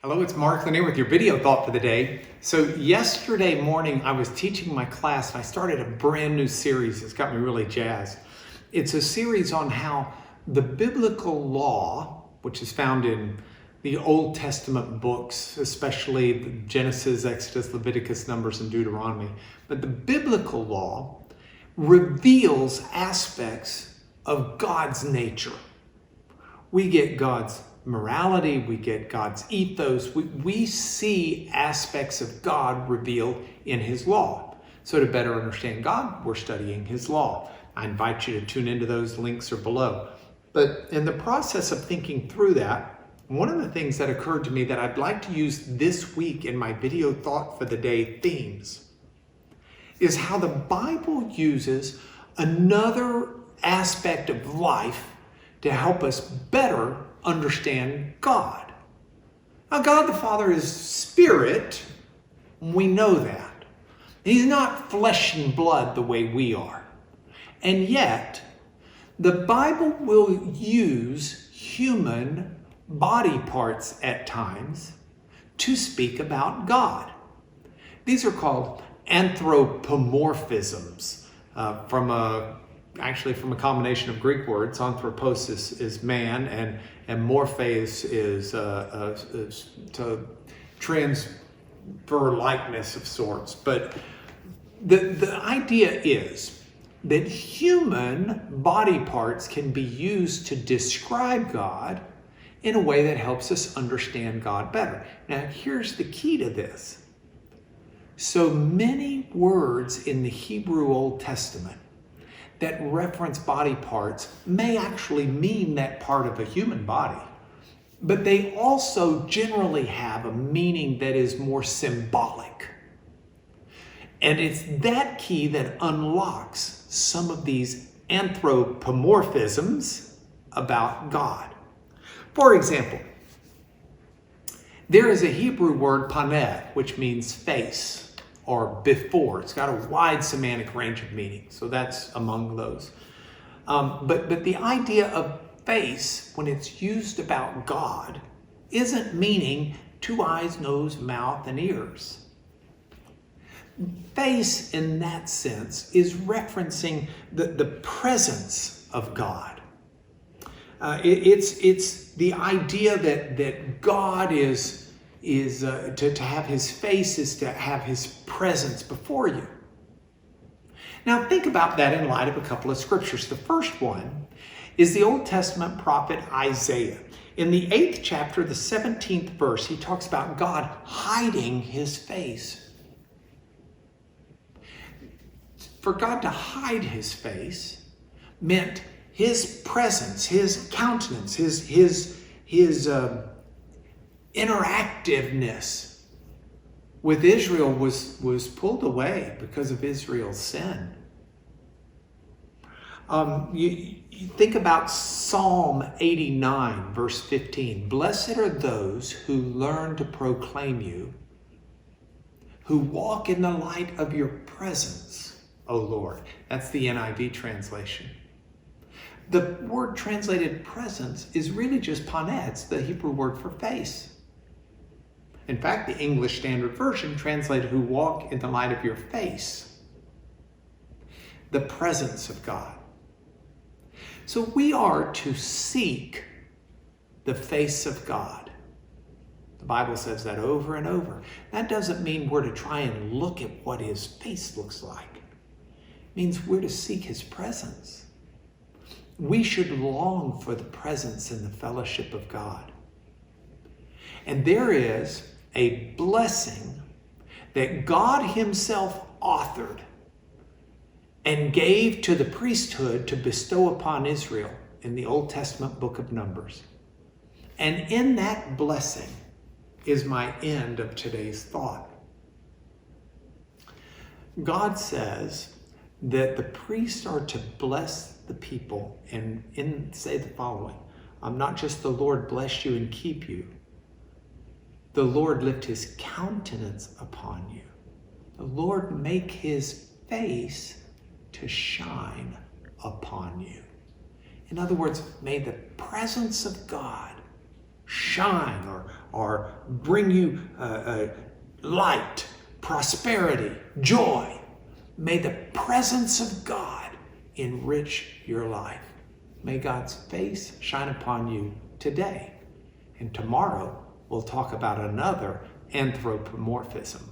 Hello, it's Mark Lanier with your video thought for the day. So yesterday morning I was teaching my class and I started a brand new series. It's got me really jazzed. It's a series on how the biblical law, which is found in the Old Testament books, especially Genesis, Exodus, Leviticus, Numbers, and Deuteronomy, but the biblical law reveals aspects of God's nature. We get God's morality, we get God's ethos, we see aspects of God revealed in His law. So to better understand God, we're studying His law. I invite you to tune into those. Links are below. But in the process of thinking through that, one of the things that occurred to me that I'd like to use this week in my video thought for the day themes is how the Bible uses another aspect of life to help us better understand God. Now, God the Father is spirit. We know that. He's not flesh and blood the way we are. And yet, the Bible will use human body parts at times to speak about God. These are called anthropomorphisms from a combination of Greek words. Anthropos is man, and morphes is to transfer likeness of sorts. But the idea is that human body parts can be used to describe God in a way that helps us understand God better. Now, here's the key to this. So many words in the Hebrew Old Testament that reference body parts may actually mean that part of a human body, but they also generally have a meaning that is more symbolic. And it's that key that unlocks some of these anthropomorphisms about God. For example, there is a Hebrew word paneh, which means face or before. It's got a wide semantic range of meanings, so that's among those. But the idea of face, when it's used about God, isn't meaning two eyes, nose, mouth, and ears. Face, in that sense, is referencing the presence of God. It's the idea that God is to have His face is to have His presence before you. Now think about that in light of a couple of scriptures. The first one is the Old Testament prophet Isaiah. In the 8th chapter, the 17th verse, he talks about God hiding His face. For God to hide His face meant His presence, His countenance, His interactiveness with Israel was pulled away because of Israel's sin. You think about Psalm 89, verse 15. Blessed are those who learn to proclaim you, who walk in the light of your presence, O Lord. That's the NIV translation. The word translated presence is really just paneh. It's the Hebrew word for face. In fact, the English Standard Version translated who walk in the light of your face. The presence of God. So we are to seek the face of God. The Bible says that over and over. That doesn't mean we're to try and look at what His face looks like. It means we're to seek His presence. We should long for the presence and the fellowship of God. And there is a blessing that God Himself authored and gave to the priesthood to bestow upon Israel in the Old Testament book of Numbers. And in that blessing is my end of today's thought. God says that the priests are to bless the people and say the following. Not just the Lord bless you and keep you. The Lord lift His countenance upon you. The Lord make His face to shine upon you. In other words, may the presence of God shine or bring you light, prosperity, joy. May the presence of God enrich your life. May God's face shine upon you today. And tomorrow we'll talk about another anthropomorphism.